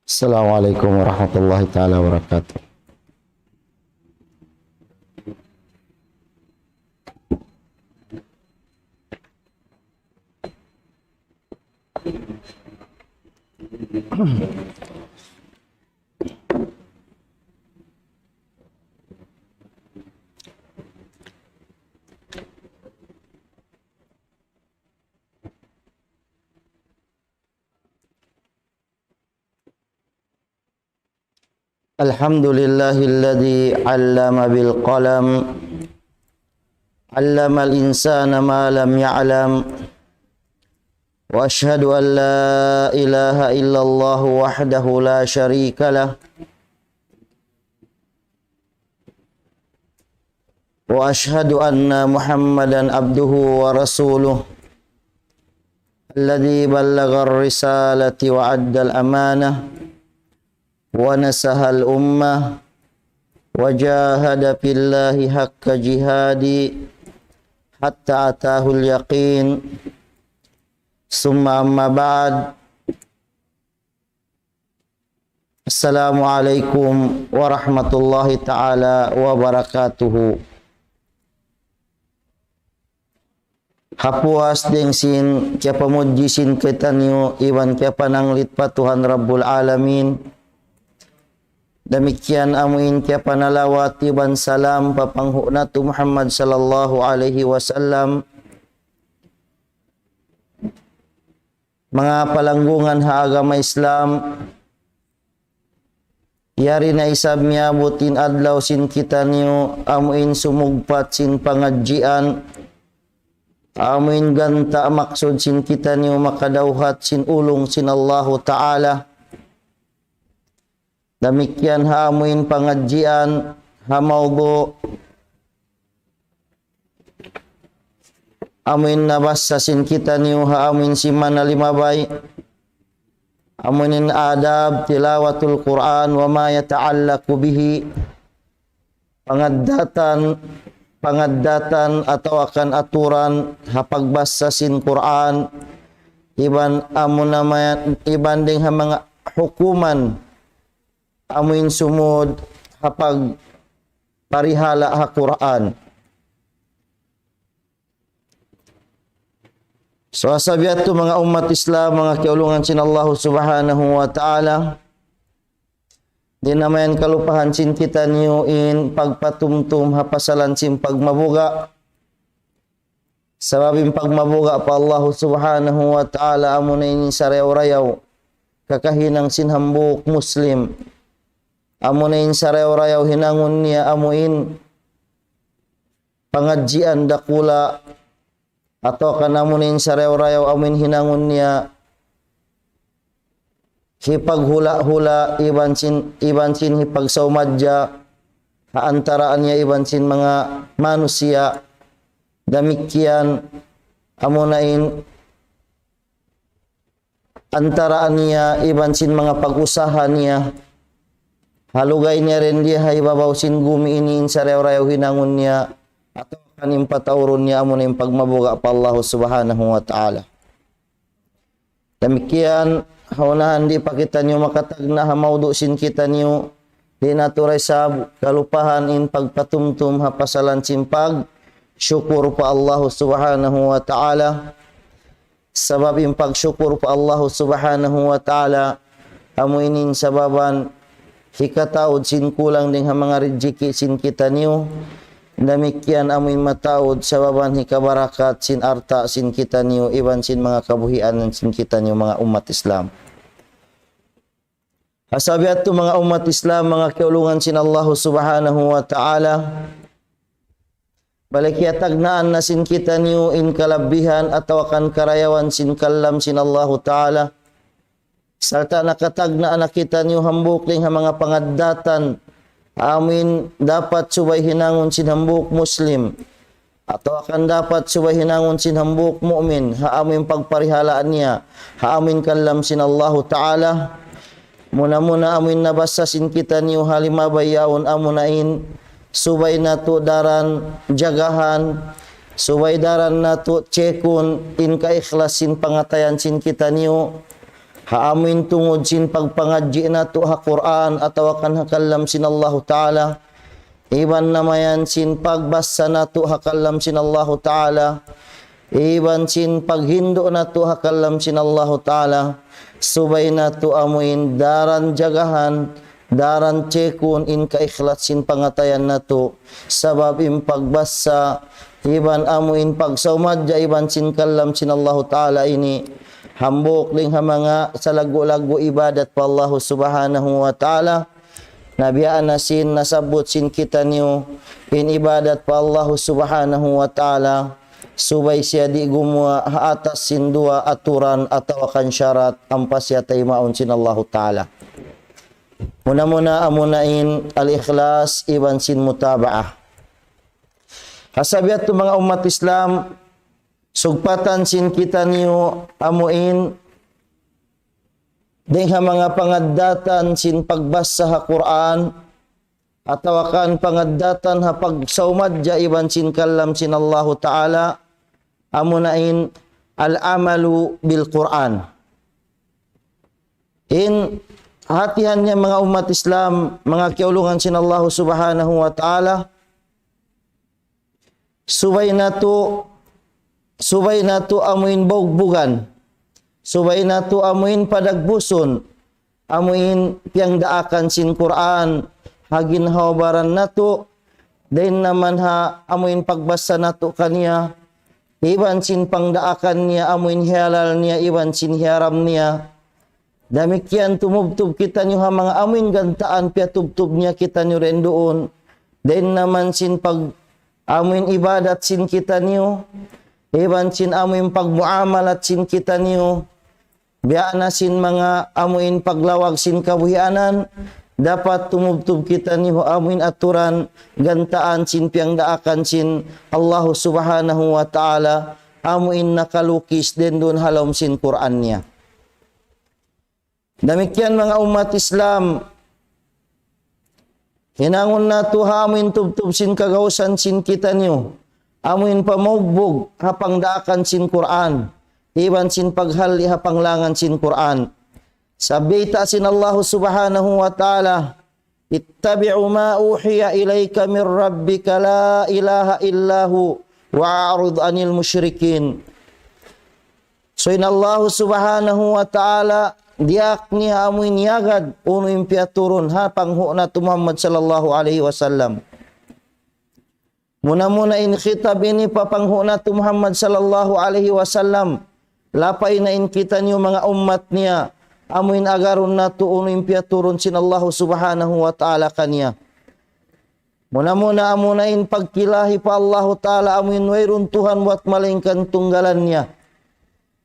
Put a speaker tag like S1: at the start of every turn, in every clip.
S1: Assalamualaikum warahmatullahi taala wabarakatuh. Alhamdulillahilladzi 'allama bil qalam 'allamal insana ma lam ya'lam wa asyhadu an la ilaha illallah wahdahu la syarika lah wa asyhadu anna Muhammadan abduhu wa rasuluh alladzi ballagha ar-risalati wa 'addal amanah wa nasahal ummah wa jahada fillahi haqqa jihadi hatta atahul yaqin summa amma ba'd. Assalamualaikum warahmatullahi ta'ala wabarakatuh. Hapuas ding sin kaya pamudji sin ketanyo iwan kaya pananglit pa Tuhan Rabbul Alamin. Demikian amuin kaya panalawat iban salam papanghu natu Muhammad sallallahu alaihi wasallam. Mga palanggungan ha agama Islam, yari na isab miabutin adlaw sin kita niyo amuin sumugpat sin pangadjian, amuin ganta maksud sin kita niyo makadauhat sin ulong sin Allahu Ta'ala. Demikian haamuin pengajian hamaugo amuin nabassasin kita niyo haamuin simana limabay amuinin adab tilawatul Quran wa ma yata'allaqu bihi pangaddatan atau akan aturan hapagbassasin Quran iban amun namayan ibanding ha mga hukuman amuin sumud hapag parihala ha Quran. So asabiat to mga umat Islam, mga kiulungan sin Allah subhanahu wa ta'ala, di namayan kalupahan sin kita niyo in pagpatumtum hapasalan sin pagmabuga. Sababing pagmabuga pa Allah subhanahu wa ta'ala amunayin sarew-rayaw kakahinang sinhambuk Muslim. Amunain sarew-rayaw hinangon niya amuin pangadjian dakula atau kan amunain sarew-rayaw amuin hinangon niya hipaghula-hula iban sin hipagsaumadja haantaraan niya iban sin mga manusia. Demikian amunain antaraan niya iban sin mga pag-usaha niya. Halugay niya rin dia haibabaw sin gumi iniin sa rew-rew hinangon niya atau kanim patauron niya amo na yung pagmabuga pa Allah subhanahu wa ta'ala. Demikian haunahan di pa kita niyo makatagna hamaudo sin kita niyo di naturay sa kalupahan in pagpatumtum hapasalan simpag syukur pa Allah subhanahu wa ta'ala. Sabab yung pagsyukur pa Allah subhanahu wa ta'ala amo inin sababan hikataod sin kulang ding ha mga rijiki sin kita niyo. Demikian amuin mataod sa baban hikabarakat sin arta sin kita niyo iban sin mga kabuhian sin kita niyo mga umat Islam. Hasabiat to mga umat Islam, mga kiulungan sin Allah subhanahu wa ta'ala, balik yatagnaan na sin kita niyo in kalabihan atau akan karayawan sin kalam sin Allah ta'ala. Salta nakatagna anak kita niyo hambuk ling ha mga pangaddatan amin dapat subay hinangon sin hambuk Muslim atau akan dapat subay hinangon sin hambuk mu'min ha amin pagparihalaan niya ha amin kalam sin Allah ta'ala. Muna amin nabasa sin kita niyo halimabay yaon amunain subay nato daran jagahan subay daran nato cekun in kaikhlasin pangatayan sin kita niyo haamin tungod sin pagpangadji nato ha Quran atawa kan hakallam sin Allah Ta'ala. Iban namayan sin pagbasa nato hakallam sin Allah Ta'ala. Iban sin paghindo nato hakallam sin Allah Ta'ala. Subay nato amuin daran jagahan, daran cekun in kaikhlasin pangatayan nato sabab in pagbasa iban amuin pagsaumadja iban sin kallam sin Allah Ta'ala ini hambok ling ha mga sa lagu-lagu ibadat pa Allah Subhanahu wa Ta'ala nabiyaan na sin nasabot sin kita niyo in ibadat pa Allah Subhanahu wa Ta'ala subay siya di gumawa atas sin dua aturan atau akan syarat ampas siya tayo maun sin Allah Ta'ala. Muna-muna amunain al-ikhlas iban sin mutaba'ah. Kasabiat to mga umat Islam, sugpatan sin kita niyo amuin dengha mga pangaddatan sin pagbasa ha Quran atau akan pangaddatan ha pagsaumadja iban sin kallam sin Allah Ta'ala amunain al-amalu bil Quran. In hatihannya mga umat Islam, mga kiulungan sin Allah Subhanahu wa Ta'ala, subay nato amuin bogbugan, subay nato amuin padagbuson, amuin piyang daakan sin Quran, hagin hawabaran nato, din naman ha amuin pagbasa nato kaniya, iban sin pangdaakan niya, amuin hialal niya, iban sin hiaram niya. Demikian tumubtub kita nyo ha mga amuin gantaan pia tubtub niya kita nyo rin doon. Din naman sin pag amuin ibadat sin kita nyo, iban sin amuin pagmuamalat sin kita nyo, biya na sin mga amuin paglawag sin kabuhianan, dapat tumubtub kita nyo amuin aturan gantaan sin piyang daakan sin Allah Subhanahu wa Ta'ala, amuin nakalukis din doon halom sin Quran niya. Demikian mga umat Islam, hinangon nato ha amuin tubtub sin kagawsan sin kita nyo, amuin pamugbog hapang daakan sin Quran, iban sin paghali hapang langan sin Quran. Sabita sin Allah Subhanahu wa Ta'ala, ittabi'u ma uhiya ilayka min rabbika la ilaha illahu wa'arid anil musyrikin. So in Allah Subhanahu wa Ta'ala diak ni amuin yagad uno impia turun ha panghu na tu Muhammad sallallahu alaihi wasallam. Muna-muna in khitab ini papanghu na tu Muhammad sallallahu alaihi wasallam. Lapay na in kita niyo mga umat niya. Amuin agarun na tu uno impia turun sin Allah Subhanahu wa Ta'ala kaniya. Muna-muna amunain pagkilahi pa Allah Ta'ala amuin wairun Tuhan buat malingkan tunggalannya.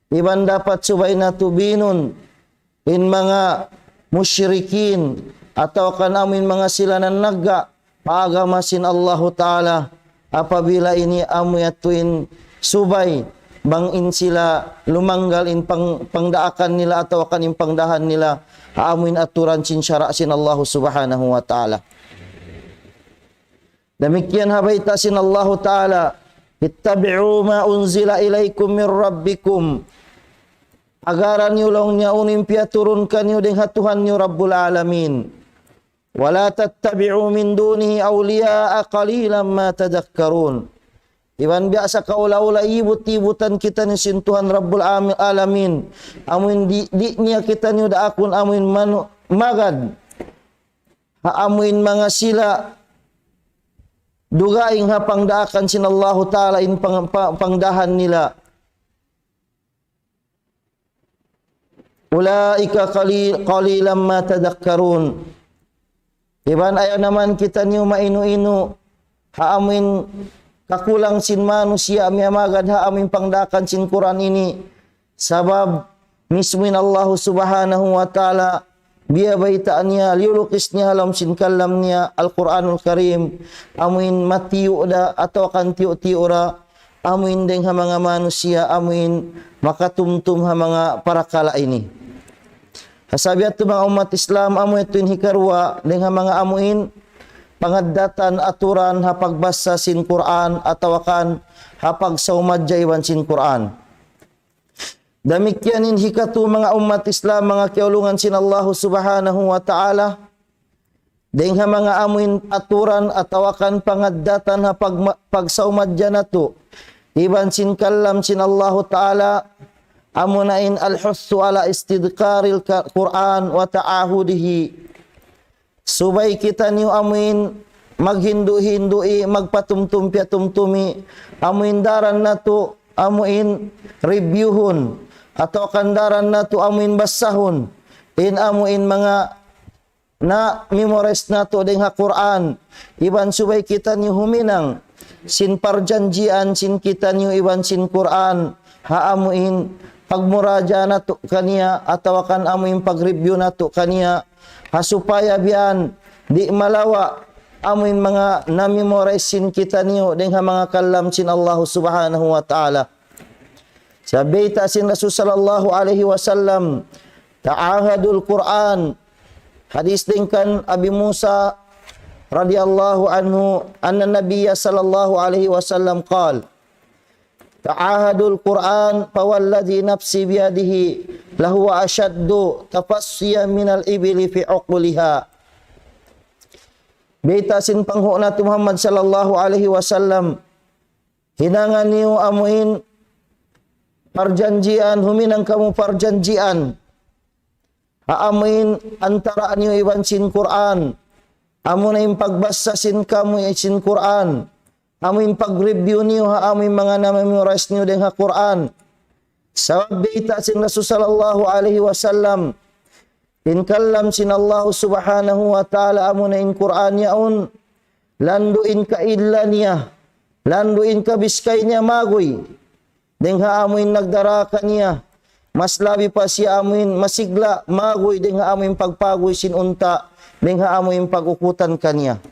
S1: Iban dapat subay na tu binun in mga musyrikin atau kan amin mga sila nanaga paagamasin Allah Ta'ala apabila ini amu yatuin subay bangin sila lumanggal in pangdaakan nila atau kan in pangdahan nila amuin aturan sin syara' sin Allah Subhanahu wa Ta'ala. Demikian habaita sin Allah Ta'ala, ittabi'u ma unzila ilaikum min rabbikum. Agaran nyo lang niya unimpia turunkan nyo dengan Tuhan nyo Rabbul Alamin. Wala tattabi'u min dunihi awliya'a qalilan ma tadakkarun. Iban biasa kaula-ula ibut-ibutan kita ni sin Tuhan Rabbul Alamin. Amuin di niya kita nyo daakun amuin magad. Haamuin mga sila dugaing hapang daakan sin Allah Ta'ala in pangdahan nila. Ulaika qalilan ma tadakkarun. Iban ayaw naman kita niyo mainu-inu haamin kakulang sin manusia miamagad haamin pangdakan sin Quran ini sabab mismin Allah Subhanahu wa Ta'ala biya baitaan niya liulukis niya halam sin kalam niya Al-Quranul Karim amuin matiyo da atau kan tiyo-tiyo ra amuin deng ha mga manusia amuin makatumtum ha mga parakala ini. Kasabiat tu mga umat Islam amuin tuin hikarwa dengan mga amuin pangaddatan aturan hapagbasa sin Quran atau akan hapag saumadja iwan sin Quran. Demikianin hikatu mga umat Islam, mga kiulungan sin Allah subhanahu wa ta'ala. Dengha mga amuin aturan atawakan pangaddatan ha pagsaumadya na to. Iban sin kalam sin Allah ta'ala. Amunain al-hussu ala istidkaril Quran wa ta'ahudihi. Subay kita niyo amuin maghindu-hindui, magpatumtumpi-tumtumi. Amuin daran na to, amuin reviewhun. Atau kandaran na to, amuin basahun. Amuin mga na memorize na to deng ha Quran. Iban subay kita niyo huminang sin parjanjian sin kita niyo iban sin Quran. Haamuin pagmuraja na to kaniya atau kan amuin pagreview na to kaniya. Supaya biyan di malawa amuin mga na memorize sin kita niyo deng ha mga kalam sin Allah subhanahu wa ta'ala. Sabita sin Rasul sallallahu alaihi wasallam, ta'ahadul Quran. Hadis dengan Abi Musa radhiyallahu anhu anna Nabiyya sallallahu alaihi wasallam qala ta'ahadul Quran fawalladhi nafsi biyadihi lahu ashaddu tafassiyan minal ibili fi uquliha. Bitasin panghuna Muhammad sallallahu alaihi wasallam, hinangan niyo amuin perjanjian, huminang kamu perjanjian. Haamuin antara niyo iban sin Quran. Amo na yung pagbasa sin kamu sin Quran. Amuin pag-review niyo haamuin mga na-memorize niyo din ha Quran. Sabita sin Rasul sallallahu alaihi wasallam. In kallam sin Allah subhanahu wa ta'ala amo na in Quran yaon. Landuin ka illa niya. Landuin ka biskay niya magoy. Deng haamuin nagdaraka niya. Mas labi pa siya amuin masigla, magoy, deng haamuin pagpagoy sinunta, deng haamuin pagukutan kanya.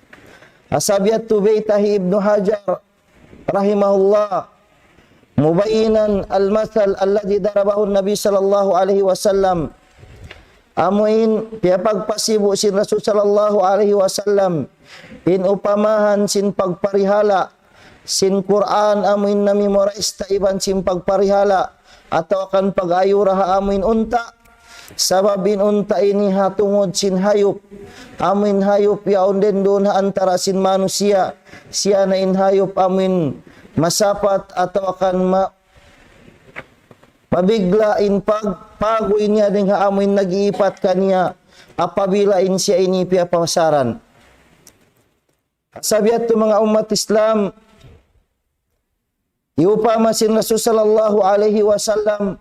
S1: Asabiyat tu Baitahi Ibnu Hajar, rahimahullah, mubayinan al-masal alladhi darabahu Nabi sallallahu alaihi wasallam. Amuin, kaya pagpasibo sin Rasul sallallahu alaihi wasallam, in upamahan sin pagparihala, sin Quran amuin na memorize taiban sin pagparihala, atau akan pag-ayura haamuin unta. Sababin unta ini hatungod sin hayop. Amin hayop yaon din doon antara sin manusia. Siya na in hayop amin masapat atau akan mabigla in pagpagoy niya din haamuin nag-iipat kaniya apabila in siya ini piapasaran. Sabiat to mga umat Islam, iupama sin Rasul sallallahu alaihi wasallam,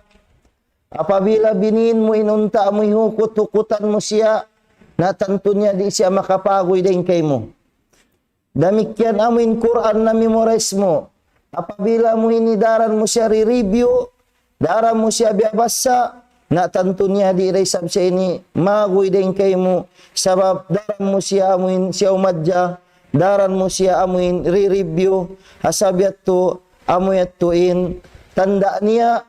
S1: apabila binin mo inunta mo hukut-hukutan mo siya, na tantunya di siya makapagoy din kay mo. Damikian amin Quran na memorize mo. Apabila mo inidaran mo siya re-review, daran mo siya biabasa, na tantunya di resab siya ini magoy din kay mo. Sabab daran mo siya amin siya umadya, daran mo siya amin re-review, hasabiat to amoy tuin tanda niya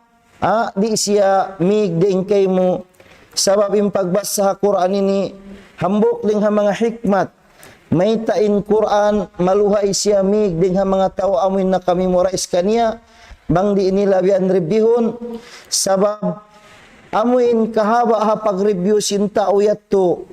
S1: di siya migding kay mo. Sabab yung pagbasa sa Quran ini hambok ding ha mga hikmat, may tain Quran maluhay siya migding ha mga tao amoy na kami memorize kaniya bang di nila biyan reviewon. Sabab amoy kahaba ha pag-review sin tao yato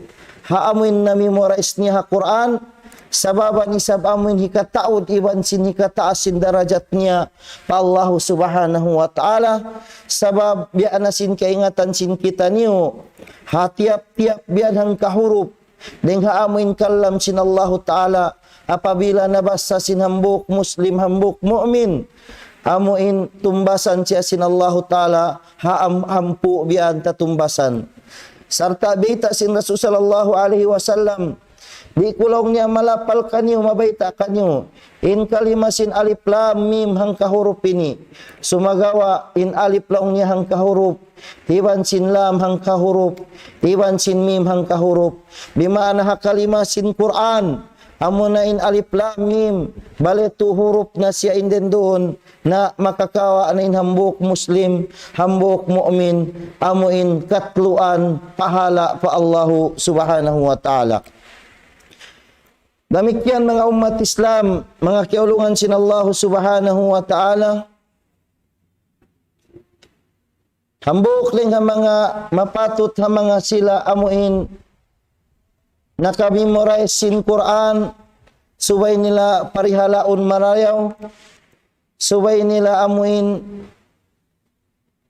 S1: ha amoy na memorize niya ha Quran. Sababan isab amin hikataod iban sin hikataasin darajat niya pa Allah subhanahu wa ta'ala. Sabab biyan na sin kaingatan sin kita niyo hatiap-tiap biyan hang kahurup deng haamin kalam sin Allah ta'ala apabila nabasa sin hambuk muslim hambuk mu'min amuin tumbasan siya sin Allah ta'ala hampu biyan tatumbasan. Sarta bita sin Rasul sallallahu alaihi wasallam, di kulong niya malapal kanyo, mabaita kanyo. In kalimasin alif lam mim hang kahurup ini. Sumagawa in alif lang niya hang kahurup. Iban sin lam hang kahurup. Iban sin mim hang kahurup. Bimana ha kalimasin Quran. Amo na in alif lam mim. Bale tu huruf na siya inden doon na makakawa na in hambuk muslim, hambuk mu'min. Amo in katluan pahala pa Allahu subhanahu wa ta'ala. Demikian mga umat Islam, mga kiulungan sin Allah subhanahu wa ta'ala. Hambuk ling ha mga mapatut ha mga sila amuin nakamemorize sin Quran, subay nila parihalaon marayaw, subay nila amuin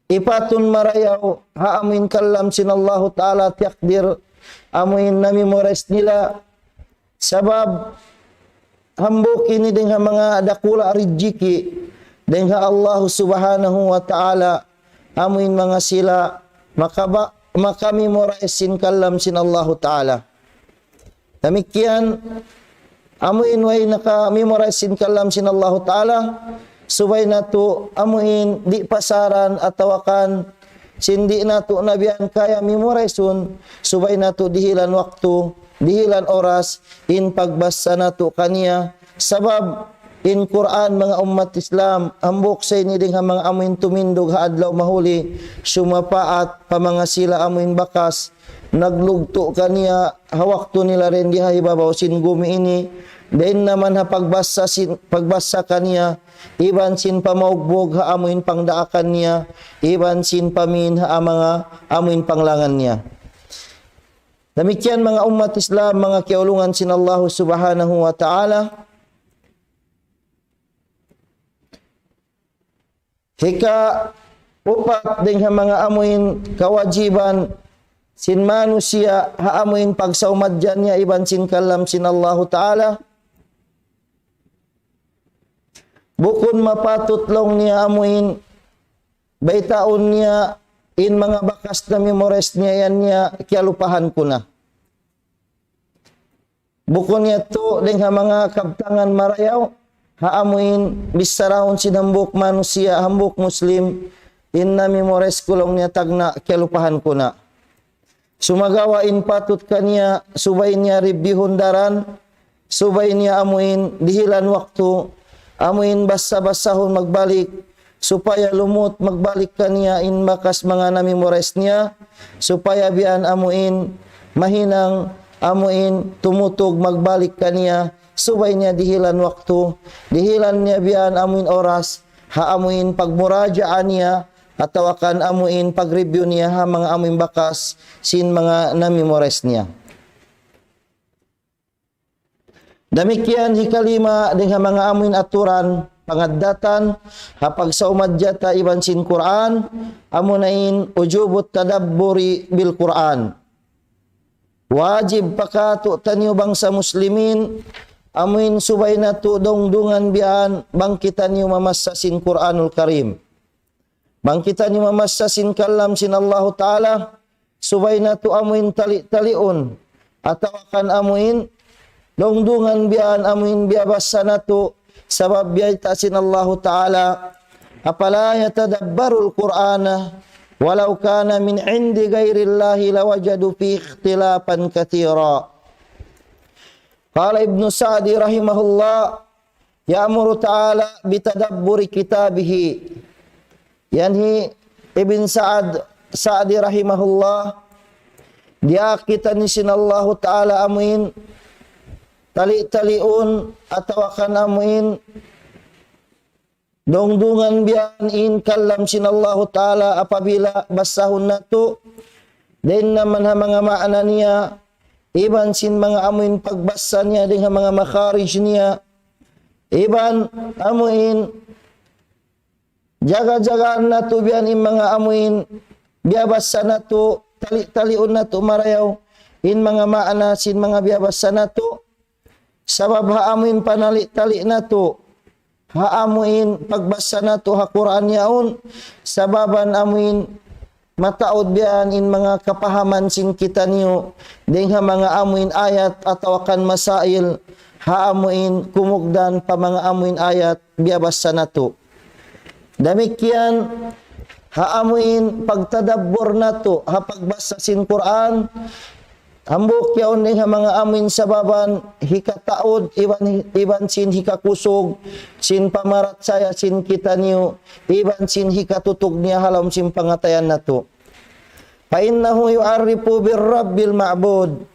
S1: ipatun marayaw ha amuin kalam sin Allah Ta'ala tiakdir amuin namemorize nila sabab hambuk ini dengan mga dakula rijiki dengan Allah Subhanahu wa Ta'ala amuin mga sila makamemorize sin kalam sin Allah Ta'ala. Demikian amuin way nakamemorize sin kalam sin Allah Ta'ala subay nato amuin di pasaran atawakan sindi nato nabian kaya memorizeun subay nato dihilan waktu dihilan oras in pagbasa nato kaniya sabab in Quran mga umat Islam ambok sa ini ding mga amuin tumindog ha adlaw mahuli sumapaat pa mga sila amuin bakas naglugto kaniya hawakto nila rin di hibabaw sin gumi ini din naman ha pagbasa kaniya iban sin pamaugbog ha amuin pangdaakan niya iban sin pamin ha mga amuin panglangan niya. Demikian mga umat Islam mga kiulungan sin Allah Subhanahu wa Ta'ala, hika upat ding ha mga amuin kawajiban sin manusia ha amuin pagsaumadyan niya iban sin kalam sin Allah Ta'ala. Bukod mapatut long niya amuin baitaon niya in mga bakas na memorize niya yan niya kialupahan ko na. Bukod niya to ding ha mga kabtangan marayaw ha amuin bisarahon sinambok manusia hambok muslim in na memorize ko long niya tagna kialupahan ko na. Sumagawa in patut kaniya subay niya ribihon daran subay niya amuin dihilan waktu amuin basa-basahon magbalik supaya lumot magbalik kaniya in bakas mga namemorize niya supaya bian amuin mahinang amuin tumutog magbalik kaniya subay niya dihilan waktu dihilan niya bian amuin oras ha amuin pagmurajaan niya atawakan amuin pag-review niya ha mga amuin bakas sin mga namemorize niya. Demikian hikalima dengan mga amuin aturan pangadatan hapag sa umadyata iban sin Quran amunain ujubut tadabburi bil Quran. Wajib pakatu tanyo bangsa muslimin amuin subay nato dongdungan bian bangkitan niyo mamassa sin Quranul Karim. Bangkitan niyo mamassa sin kalam sin Allah Ta'ala subay nato amuin tali-taliun atawakan amuin dongdungan bian amuin biabasa nato sabab biayta sin Allah Ta'ala apala yatadabbarul Qur'ana walau kana min indi ghairillahi lawajadu fi ikhtilafan katsira. Qala Ibnu Sa'di rahimahullah ya'muru ta'ala bitadabburi kitabihi. Yanhi Ibn Sa'di rahimahullah dia kita ni sin Allah Ta'ala amuin tali-taliun atau akan amuin dongdungan bian in kalam sin Allah Ta'ala apabila basahun nato din naman ha mga maana niya iban sin mga amuin pagbasa niya din ha mga makharij niya iban amuin jaga-jagaan nato bian in mga amuin biabasa nato tali-taliun nato marayaw in mga maana sin mga biabasa nato sabab haamuin panali-tali nato haamuin pagbasa nato ha Quran yaon sababan amuin mataod biyan in mga kapahaman sin kita niyo ding ha mga amuin ayat atau akan masail haamuin kumugdan pa mga amuin ayat biabasa nato. Demikian haamuin pagtadabbur nato ha pagbasa sin Quran hambuk yaon ning mga amin sababan hikataod iban sin hikakusog sin pamarat saya sin kita niyo iban sin hikatutog niya halam sin pangatayan nato. Fa innahu yu'arrifu bir rabbil ma'bud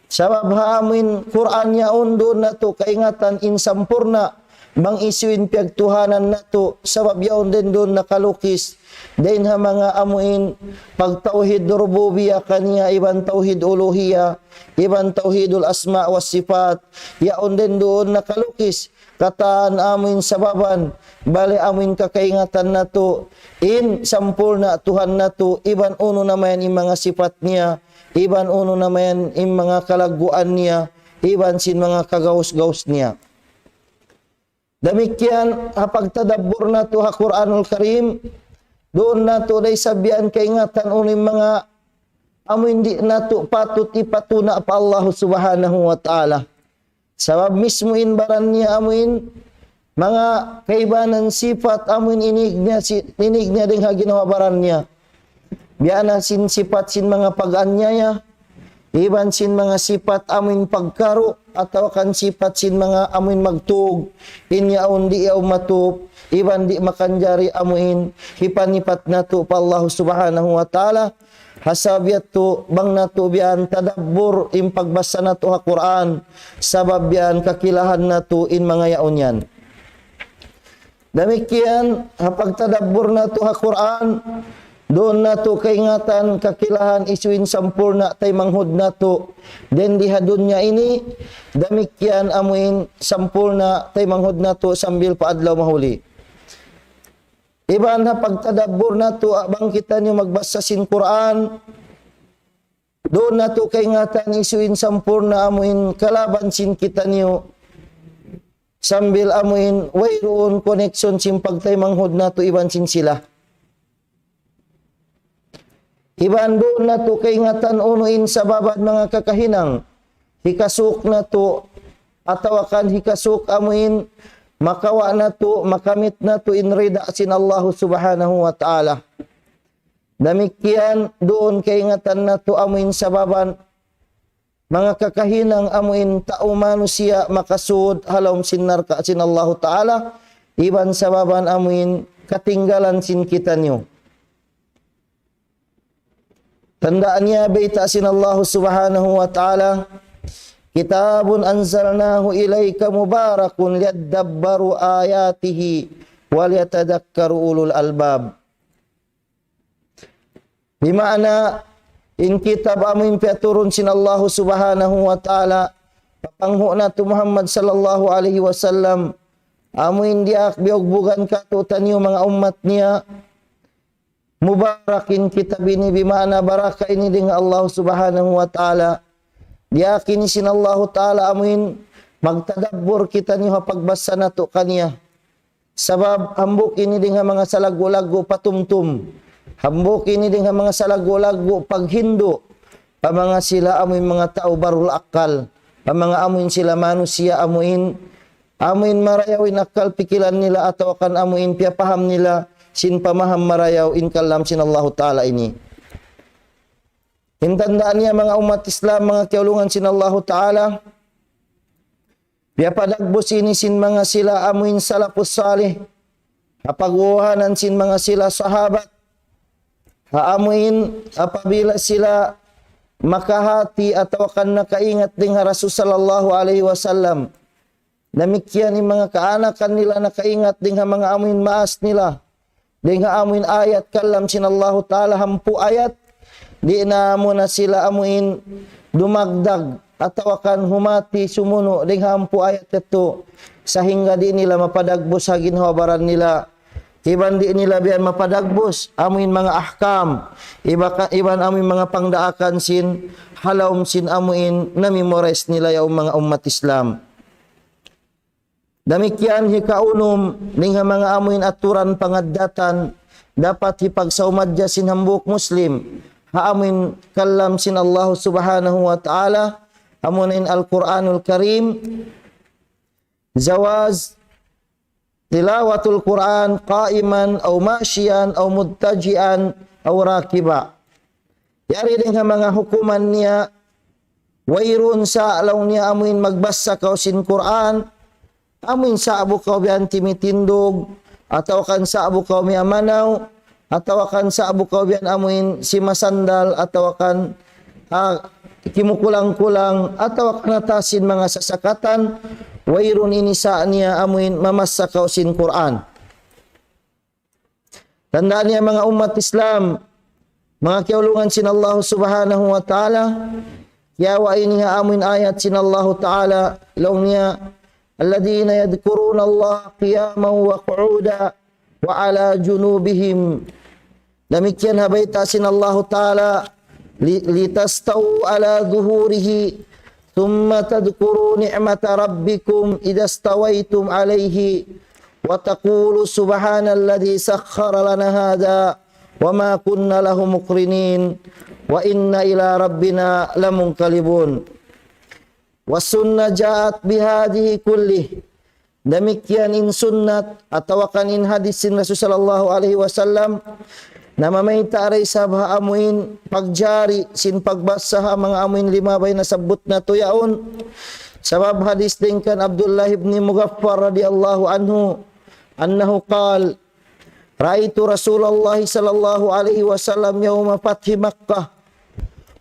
S1: sabab haamin Quran yaon do nato kaingatan in sampurna bang isuin pagtuhanan nato sabab yaon din doon nakalukis Dain ha mga amuin pagtauhid rububiyah kaniya, iban tauhid uluhiyah, iban tauhidul asma was sifat. Yaon din doon nakalukis kataan amuin sababan, bali amuin kakaingatan na to, in sampul na Tuhan na to, iban uno naman yung mga sifat niya, iban uno naman yung mga kalaguan niya, iban sin mga kagaus-gaus niya. Demikian pagtadabbur na to ha Quranul Karim, doon na to day sabihan kaingatan uning mga amuin di na to patut ipatuna pa Allah subhanahu wa ta'ala. Sabab mismo inbaran niya amuin mga kaibanan sifat amuin inig niya ding ha ginawa baran niya. Biyana sin sifat sin mga pag-anyaya, iban sin mga sifat amuin pagkaro, atau kan sifat sin mga amuin magtug, inyaon di yaw matup, iban di makanjari amuin, hipanipat na to pa Allah subhanahu wa ta'ala, hasabiat to bang na to biyan tadabbur in pagbasa na to ha Quran, sabab biyan kakilahan na to in mga yaon yan. Demikian pagtadabbur na to ha Quran, doon na to kaingatan kakilahan isuin sampurna tay manghud na to. Den diha dunya ini, demikian amuin sampurna tay manghud na to sambil paadlaw mahuli. Iban na pagtadabbur na to abang kita nyo magbasa sin Quran, doon na to kaingatan isuin sampurna amuin kalaban sin kita nyo, sambil amuin wayroon connection sin pagtay manghud na to iban sin sila. Iban doon na to kaingatan unuin sa babad mga kakahinang, hikasuk na to, atawakan hikasuk amuin, makawa na to, makamit na to inrida sin Allah subhanahu wa ta'ala. Demikian doon kaingatan na to amuin sa babad mga kakahinang amuin tao manusia makasud halom sin narka sin Allah ta'ala, iban sa baban amuin katinggalan sin kita nyo. Tandaan niya baita sin Allah subhanahu wa ta'ala, kitabun anzalnahu ilaika mubarakun liyadabbaru ayatihi waliyatadakkaru ulul albab. Bimana in kitab amin piaturun sin Allah subhanahu wa ta'ala, papangho na to Muhammad sallallahu alaihi wasallam, amin diak biogbugan ka to tanyo mga umat niya, mubarakin kitab ini bimana baraka ini dengan Allah subhanahu wa ta'ala. Diakini sin Allah ta'ala amin magtadabbur kita niyo pagbasa na to kaniya. Sabab hambuk ini dengan mga salago-lago patumtum. Hambuk ini dengan mga salago-lago paghindo. Pamanga sila amin mga tao barul akal. Pamanga amin sila manusia amin marayawin akal pikilan nila atau akan amin pia paham nila sin pamaham marayaw in kalam sin Allah ta'ala ini. Hintandaan niya mga umat Islam, mga kiulungan sin Allah ta'ala, biya padagbos ini sin mga sila amuin salapus salih, apagwahanan sin mga sila sahabat, haamuin apabila sila makahati atau akan nakaingat dengan Rasul sallallahu alaihi wasallam. Demikian yung mga kaanakan nila nakaingat dengan mga amuin maas nila, dengan amuin ayat kalam sin Allah ta'ala hampu ayat, di na mo na sila amuin dumagdag atau akan humati sumuno dengan hampu ayat itu, sehingga di nila mapadagbos sa ginhawabaran nila. Iban di nila biyan mapadagbos amuin mga ahkam, iban amuin mga pangdaakan sin halawm sin amuin na memorize nila yung mga umat Islam. Demikian hikaunom dengan mga amuin aturan pangadatan dapat hipagsaumadya sin hambuk muslim, haamuin kalam sin Allah subhanahu wa ta'ala, amunin Al-Quranul Karim, zawaz tilawatul Quran qaiman au masyian au muttajian au rakiba. Yari dengan mga hukuman niya, wairun sa alaw niya amuin magbasa kau sin Quran, amuin sa abu kau biyan timitindog, atau kan sa abu kau miyamanaw, atau akan sa abu kau biyan amuin si masandal, atau akan kimukulang-kulang, atau akan natasin mga sasakatan, wairun ini sa niya amuin mamasa kau sin Quran. Tandaan niya mga umat Islam, mga kiulungan sin Allah subhanahu wa ta'ala, yawa ini amin ayat sin Allah ta'ala, laung niya, alladhina yadhkuruna Allah qiyaman wa qu'uda wa ala junubihim. Demikian habaita sin Allah ta'ala, litastau ala zuhurihi, thumma tadhkuru ni'mata rabbikum idha stawaitum alaihi, wa taqulu subhanalladzi sakhkhara lana hadha wa ma kunna lahu muqrinin wa inna ila rabbina lamunqalibun. Was sunnah ja'at bihadhihi kullih. Demikian in sunnat atau kan in hadis sin Rasul sallallahu alaihi wasallam na mamayta aray sabha amuin pagjari sin pagbasa mga amuin lima bay na sabot na tuyaon. Sabab hadis din kan Abdullah ibn Mughaffar radhiyallahu anhu annahu qal ra'aitu Rasulullah sallallahu alaihi wasallam yauma fathi Makkah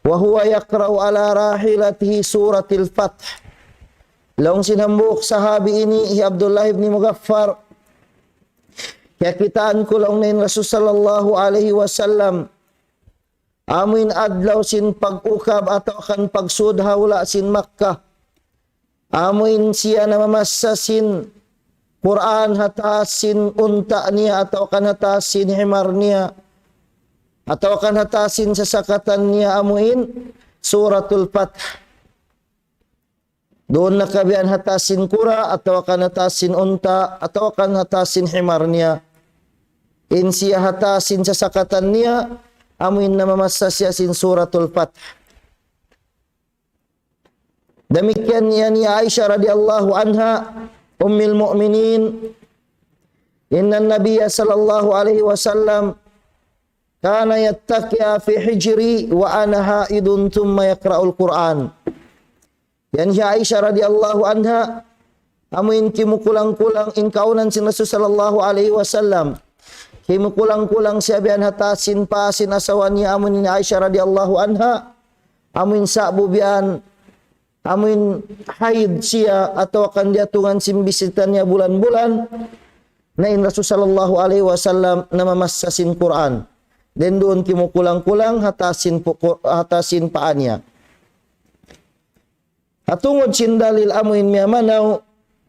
S1: wa huwa yaqra'u ala rahilatihi suratil Fath. Laung sinambuk sahabi ini Abdullah ibn Mughaffar, kaya kitaan ko lang na Rasul sallallahu alaihi wasallam amin adlaw sin pag-ukab atau kan pagsudha wala sin Makkah, amin siya na mamasa sin Quran hatasin unta niya atau kan hatasin himar niya atau kan hatasin sasakatan niya amuin suratul Fath. Doon nakabian hatasin kura atau kan hatasin unta atau kan hatasin himar niya. In siya hatasin sasakatan niya amuin na mamasa siya sin suratul Fath. Demikian niya ni Aisyah radhiyallahu anha Ummul Mu'minin, inna Nabiyya sallallahu alaihi wasallam kana yattaqiya fi hijri wa ana haidun thumma yaqra'ul Qur'an. Yan hiya Aisyah radhiyallahu anha amuin kimukulang-kulang in kaunan sin Rasul sallallahu alaihi wasallam. Kimukulang-kulang siya biyan hatasin pasin asawan niya amuin ni Aisyah radhiyallahu anha amuin sa'bu biyan amin haid siya atau akan diatungan simbisitannya bulan-bulan na in Rasul sallallahu alaihi wasallam na mamassasin Quran. Dan doon kimukulang-kulang hatasin paanya. Atungod sin dalil amuin miya manaw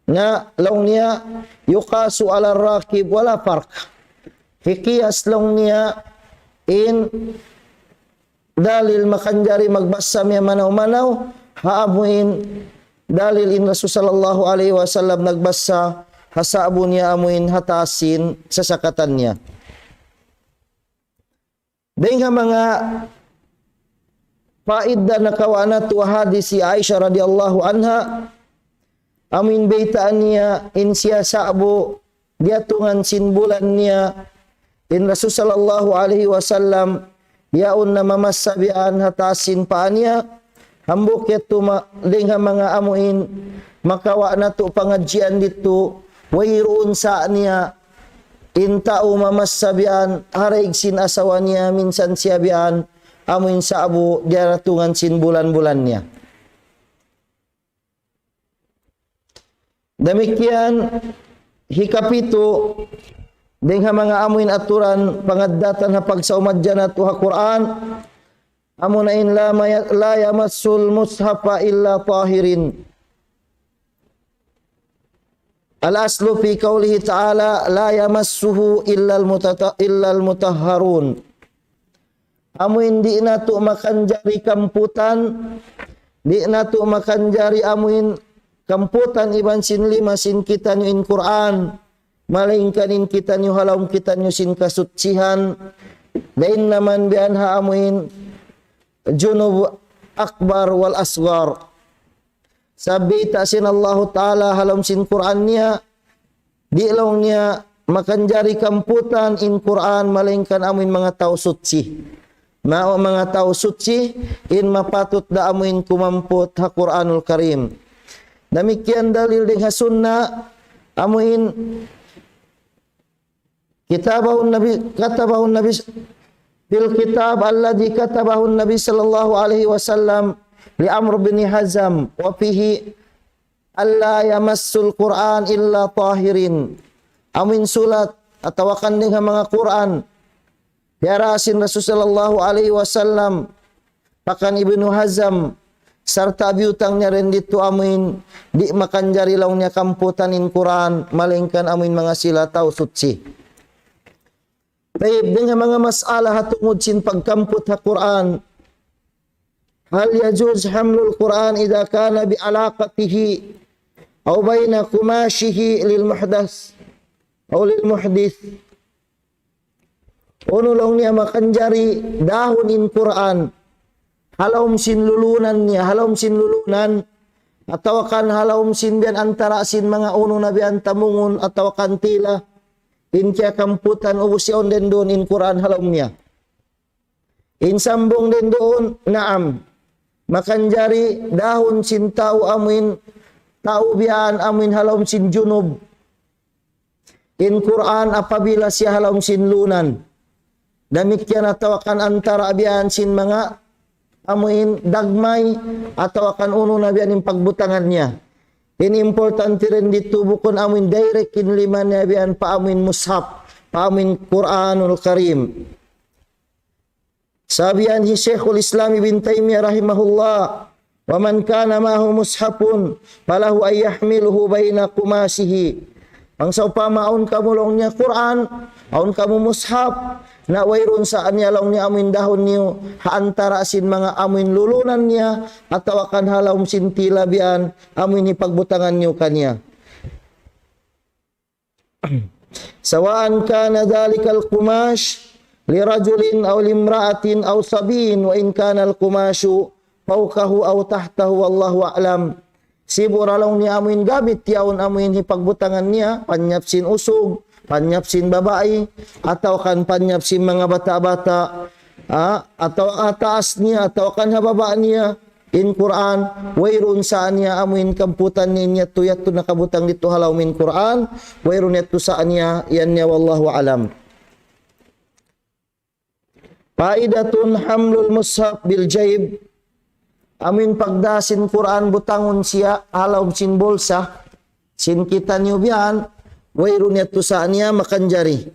S1: na laung niya yuqasu ala rakib wala farq. Hikiyas laung niya in dalil makanjari magbasa miya manaw-manaw haamuin dalil in Rasul sallallahu alaihi wasallam nagbasa hasabu niya amuin hatasin sasakatan niya. Dengan mga faida na kawana tu hadis si Aisyah radhiyallahu anha amin beitaan niya in siya sa'bu diatungan sin bulan niya in Rasul sallallahu alaihi wasallam yaun na mamasabian hatasin paanya hambuk yato lingha mga amuin makawa na to pangadjian dito wayroon sa niya intao mamasabian haraig sin asawa niya minsan siya bian amuin sa abu diaratungan sin bulan-bulan niya. Demikian hikapito lingha mga amuin aturan pangaddatan ha pagsaumadyan at ha Quran. Amunain la yamassul mushafa illa tahirin. Al-aslu fi qawlihi ta'ala la yamassuhu illa al-mutahharun. Amuin di na to makanjari kamputan, di na to makanjari amuin kamputan iban sin lima sin kita nyo in Quran, malingkanin kita nyo halawm kita nyo sin kasutsihan, lain naman biyan ha amuin junub akbar wal asgar. Sabi tasin Allah Ta'ala halam sin Quran niya, di lang niya makanjari kamputan in Quran malingkan amuin mga tao sutsi. Mga tao sutsi in mapatut da amuin kumamput ha Quranul Karim. Demikian dalil dengan sunnah amuin kitabahun Nabi fil kitab alladhi katabahun Nabi sallallahu alaihi wasallam li Amr bin Hazam wa fihi alla yamassul Quran illa tahirin. Amin sulat atau kan dengan mga Quran Biara asin Rasul sallallahu alaihi wasallam pakan Ibnu Hazam sarta biutangnya rin dito amin di makan jari laungnya kamputanin Quran malingkan amin mga sila tau sutsi. Taib dengan mga masalah tungod sin pagkamput ha Quran. Hal yajuz hamlul Quran idza kana bi alaqatihi aw baina kumashihi lil muhdas aw lil muhdith. Ono lang niya makan jari dahunin Quran. Halawm sin lulunan niya, halawm sin lulunan atau kan halawm sin bian antara sin mga uno na bian tamungon atau kan tila in kaya kamputan ubusyon din doon in Quran halawm niya. In sambong din doon, naam. Makan jari dahon sin tao amin, tao bian amin halawm sin junub. In Quran apabila siya halawm sin lunan. Demikian atau akan antara abian sin mga amuin dagmay atau akan uno na bian yung pagbutangannya. Ini importante rin dito bukon amuin direct in liman na bian pa amuin mushaf, pa amuin Quranul Karim. Sabihan si Syekhul Islam Ibn Taymiyah rahimahullah, wa man kana mahu mushafun falahu ay yahmiluhu baina kumasihi. Ang sa upamaon kamulong niya Quran, aon kamu mushaf, na wayron saan niya lang niya amin dahon niyo haantara sin mga amin lulunan niya atau akan halawm sin tilabian amin ipagbutangan niyo kanya. Sawaan kana dhalikal kumash li rajulin aw limra'atin aw sabin wa in kana al kumashu fawqahu aw tahtahu wallahu a'lam. Sibura lang niya amin gabit yaon amin ipagbutangan niya panyapsin usog panyapsin babae atau kan panyapsin mga bata-bata atau ataas niya atau kan hababa niya in Quran wayron saan niya amuin kamputan niya tuyat to nakabutang dito halaw min Quran wayron neto saan niya yan niya wallahu alam. Faidatun hamlul mushaf bil jaib amin pagdasin Quran butangon siya halaw sin bolsa sin kita niyo biyan wayron neto saan niya makan jari.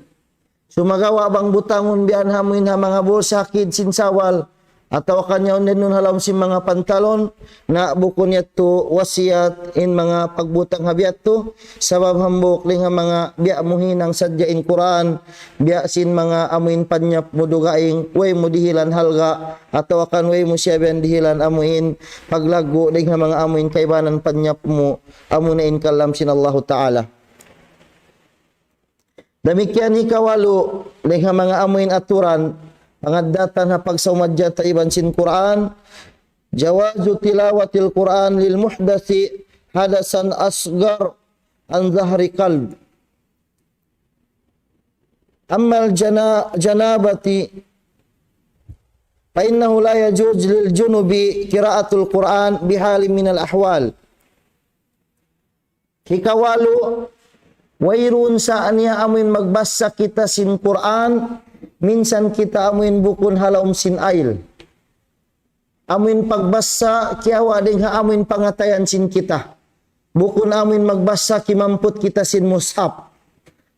S1: Sumagawa bang butangon biyan hamuin ha mga bolsa kid sin sawal atau kanya unden nun halam si mga pantalon na bukon yato wasiat in mga pagbutang habiat to sabab hambok ling ha mga biya muhinang sadya in Quran biya sin mga amuin panyap mudugaing way mo dihilan halga atau akan way mo siya biyan dihilan amuin paglago ling ha mga amuin kaibanan panyap mo amunain kalam sin Allah Ta'ala. Demikian hikawalo ling ha mga amuin aturan pangadatan ha pagsaumadya ta iban sin Quran jawazu tilawatil Quran lil muhdasi hadasan asgar an zahri qalb ammal janabati fa innahu la yajuz lil junubi qiraatul Quran bihalin minal ahwal. Hikawalu wayrun saan niya amin magbasa kita sin Quran minsan kita amuin bukun halawm sin ail. Amuin pagbasa kiawa ding ha amuin pangatayan sin kita. Bukun amuin magbasa kimamput kita sin mushaf.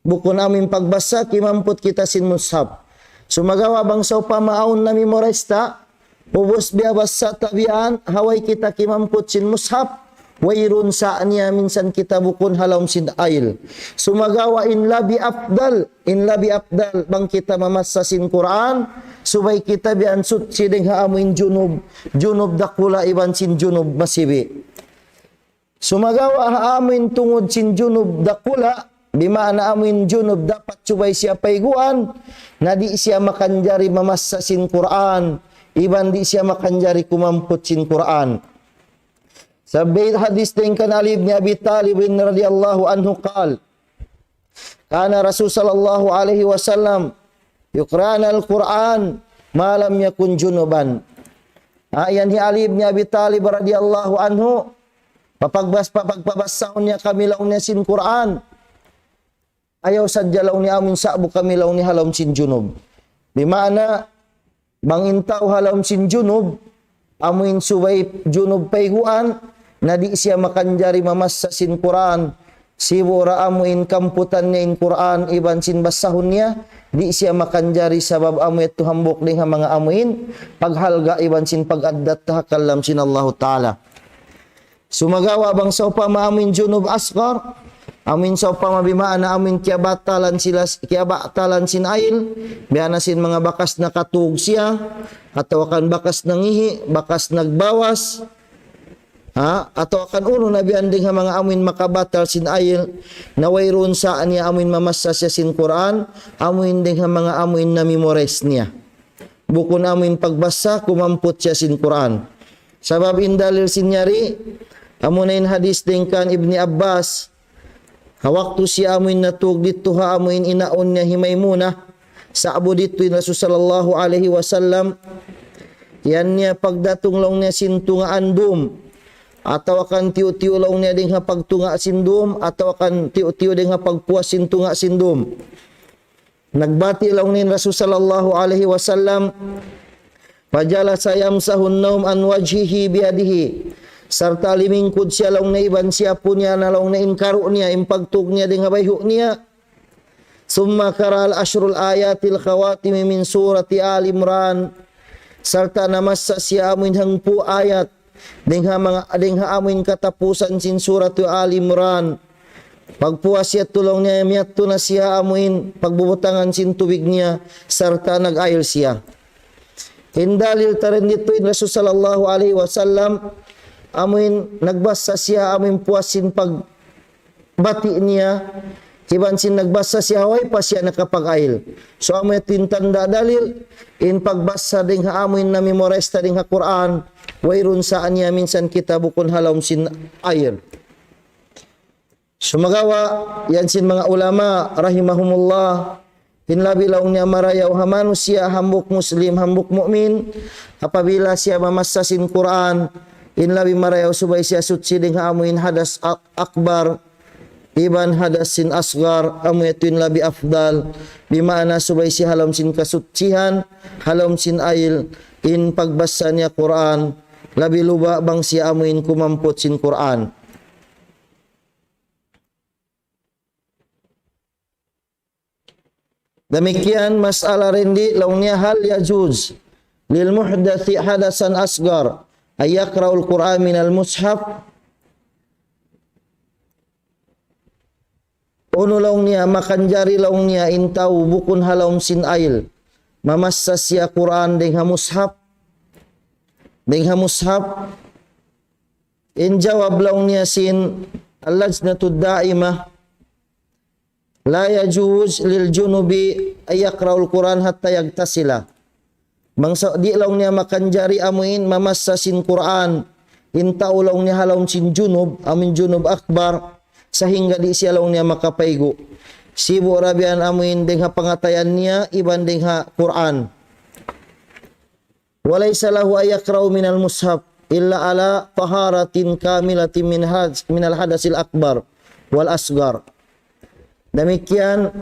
S1: Bukun amuin pagbasa kimamput kita sin mushaf. Sumagawa bang sa pamaon na memorista, ubos biya basa tabian, haway kita kimamput sin mushaf. Wayrun saan niya minsan kita bukun halawm sin ail. Sumagawa in labi afdal bang kita mamasa sin Quran subay kita bian sut sideng ha amuin junub dakula iban sin junub masibi. Sumagawa ha amuin tungod sin junub dakula bimaana amuin junub dapat subay siya paiguan na di siya makanjari mamasa sin Quran iban di siya makanjari kumamput sin Quran. Sabay hadis din kan Ali ibn Abi Talib radhiyallahu anhu qal kana Rasul sallallahu alaihi wasallam yuqra'ana al-Quran ma lam yakun junuban. Ayan ni Ali ibn Abi Talib radhiyallahu anhu pagpabasaon niya kami law niya sin Quran ayaw sadya law ni amin sa'bu kami law ni halawm sin junub. Di maana bangintaw halawm sin junub amuin subay junub paiguan na di siya makanjari mamasa sin Quran Sibura amuin kamputan niya in Quran iban sin basahun niya di siya makanjari sabab amu itu hambok ding mga amuin paghalga iban sin pagaddat tahakallam sin Allah Ta'ala. Sumagawa bang sa upama amin junub asghar amin sa upama bimaana amin kiabatalan sin ail biana sin mga bakas na katug siya atau akan bakas nangihi bakas nagbawas atau akan uno nabi anding ha mga amin makabatal sin ail na wayron saan niya amin mamassa siya sin Quran amin ding ha mga amin na memorize niya bukun amin pagbasa kumamput siya sin Quran sabab indalil sin nyari amunain hadis dingkan Ibni Abbas waktu siya amin natug dito ha amin inaon niya himaymuna sa abu dito Rasul sallallahu alaihi wasallam yan niya pagdatong long niya sin tunga andum atau akan tiu-tiu long niya ding ha pagtunga sindum atau akan tiu-tiu ding ha pagpuas sin tunga sindum nagbati long ni Rasul sallallahu alaihi wasallam pajala sayam sahun naum an wajhihi biadihi sarta limingkud siya long na iban siya punya na long na inkaru niya impagtug niya ding ha bayhu niya summa karal ashrul ayatil khawatim min surati Al Imran sarta namassa siya amin hangpu ayat dingha amin katapusan sin surat Al Imran pagpuas siya tulong niya miyadto na siya amin pagbubutangan sin tubig niya sarta nag-ayil siya hindalil tarin dito in Rasul sallallahu alaihi wasallam amin nagbasa siya amin puas sin pagbati niya iban sin nagbasa siya way pa siya nakapag-ayil so amin tintanda dalil in pagbasa ding ha amin na memorize ta ding ha Quran wayron saan niya minsan kita bukon halom sin ayil sumagawa yan sin mga ulama rahimahumullah hinlabi laong niya marayaw ha manusia hambuk muslim hambuk mukmin apabila siya mamassa sin Quran hinlabi marayaw subay siya sutsi ding ha amuin hadas akbar iban hadas sin asgar amu yatuin labi afdal bimaana subay si halom sin kasutsihan halom sin ayil in pagbasa niya Quran labi luba bang siya amuin kumampot sin Quran demikian masalah rendi laungnya hal yajuz lil muhdathi hadasan asgar ayakra'ul Quran minal mushaf Uno laung niya makanjari laung niya intau bukun halaum sin ail mamassa siya Quran ding ha mushaf in jawab laung niya sin al-lajnatud da'imah la yajuz lil junubi ayakra'ul Quran hatta yagtasila bangsa di laung niya makanjari amuin mamassa sin Quran intau laung niya halaum sin junub amin junub akbar sehingga di siya laung niya makapaigo sibu rabian amuin ding ha pangatayan niya iban ding ha Quran walaysa lahu ayakra'u minal mushaf illa ala taharatin kamilatin minal hadasil akbar wal asgar demikian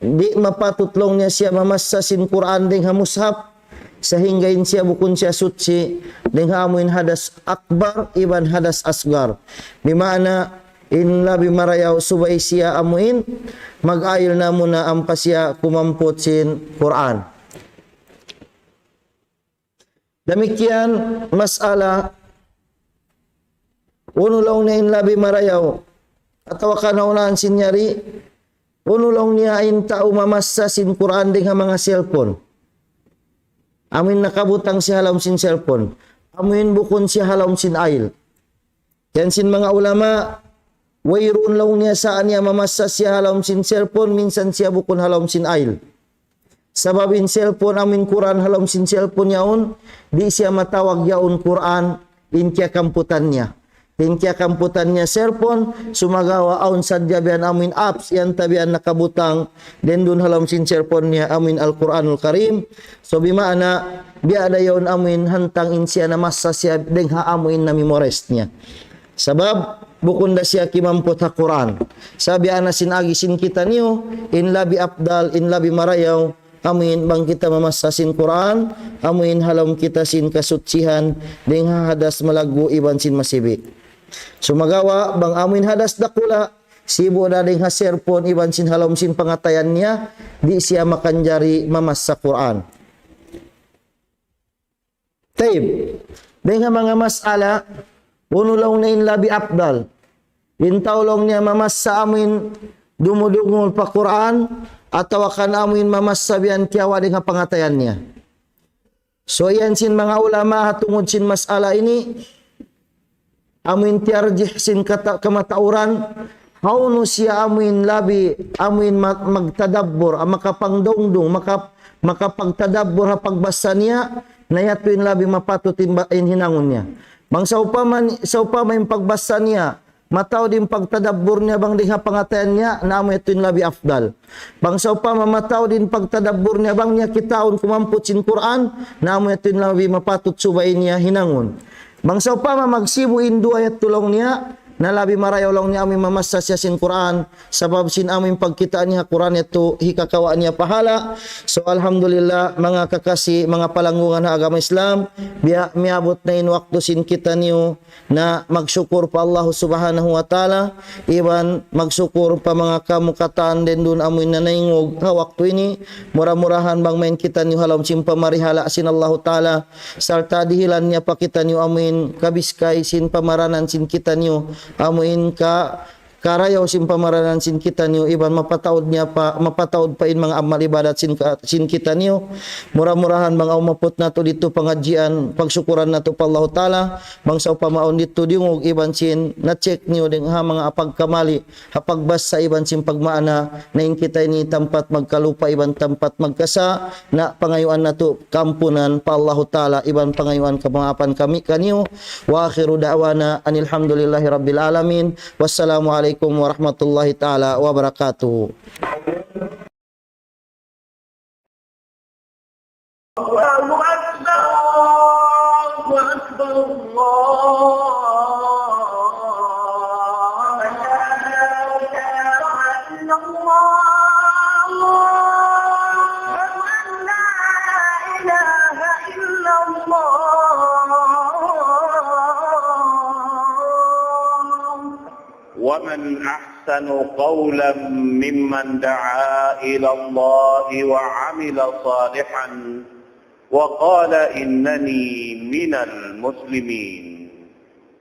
S1: di mapatutlong niya siya mamassa sin Quran ding ha mushaf sehingga in siya bukun siya suci ding ha amuin hadas akbar iban hadas asgar bimana in labi marayaw subay siya amuin mag-ayil na muna ampas siya kumampot sin Quran demikian masala unulaw na in labi marayaw atau kanaunan sin nyari unulaw niya in tao mamassa sin Quran ding ha mga cellphone amin nakabutang siya halom sin cellphone amin bukon siya halom sin ayil yan sin mga ulama wayron laung niya saan niya mamassa siya halom sin cellphone minsan siya bukon halom sin ayil sabab in cellphone amin Quran halom sin cellphone yaon di siya matawag yaon Quran in kya kamputan niya cellphone sumagawa aun sadya biyan amin apps yan tabian nakabutang den dun halom sin cellphone niya amin Al-Quranul Karim so bimaana biada yaon amin hantang in siya namassa siya deng ha amin na memorize niya sabab bukun da siya kimampot ha Quran sabi anasin agisin kita niyo in labi afdal in labi marayaw amin bang kita mamasasin Quran amin halam kita sin kasutsihan ding hadas malagu iban sin masibi sumagawa bang amin hadas dakula sibo na ding haserpon iban sin halom sin pangatayan niya, di siya makanjari mamas sa Quran. Taib, dengan mga masala, unulong na labi afdal. Intaulong niya mamas sa amin dumudungol pa Quran, atau akan amin mamas sabihan kiawa dengan pangatayan niya. So yan sin mga ulama tungod sin masala ini, amin tiarjih sin kamatauran, hauno siya amin labi, amin magtadabbur, makapangdongdong, makapagtadabbur ha pagbasa niya, na yatuin labi mapatutin hinangon niya. Bang sa upama yung pagbasa niya, mataw din pagtadabbur niya bang diha pangatayan niya, na amo yatuin labi afdal. Bang sa upama mataw din pagtadabbur niya bang niya kitaon kumamput sin Quran, na amo yatuin labi mapatut subayin niya hinangon. Bang sa upama magsibu indu ayat tulong niya, na labi marayaw lang niya amin mamasa siya sin Quran, sabab sin amin pagkitaan niya Quran ito hikakawaan niya pahala. So alhamdulillah mga kakasi, mga palangungan na agama Islam, miabot na inwakto sin kita niyo na magsyukur pa Allah subhanahu wa ta'ala, iban magsyukur pa mga kamukataan din dun amoy na naingog ha wakto ini, murah-murahan bang main kita niyo halam sin pamarihala sin Allah ta'ala, sarta dihilan niya pa kita niyo amin kabiskay sin pamaranan sin kita niyo, amuin ka karayaw sin pamaranan sin kita niyo, iban mapataod pa in mga amal ibadat sin kita niyo, murah-murahan bang umapot nato dito pangadjian pagsyukuran nato pa Allah ta'ala, bang sa pamaon dito dingog iban sin na check niyo ding ha mga apagkamali hapagbas sa iban sin pagmaana na kita ni tempat magkalupa iban tempat magkasa, na pangayuan nato kampunan pa Allah ta'ala, iban pangayuan kamangapan kami kaniyo. Wa akhiru da'wana anilhamdulillahi rabbil alamin. Wassalamu alaikum warahmatullahi ta'ala wabarakatuh. Allahu Akbar, Allahu Akbar,
S2: ومن أحسن قولا ممن دعا إلى الله وعمل صالحا وقال إنني من المسلمين.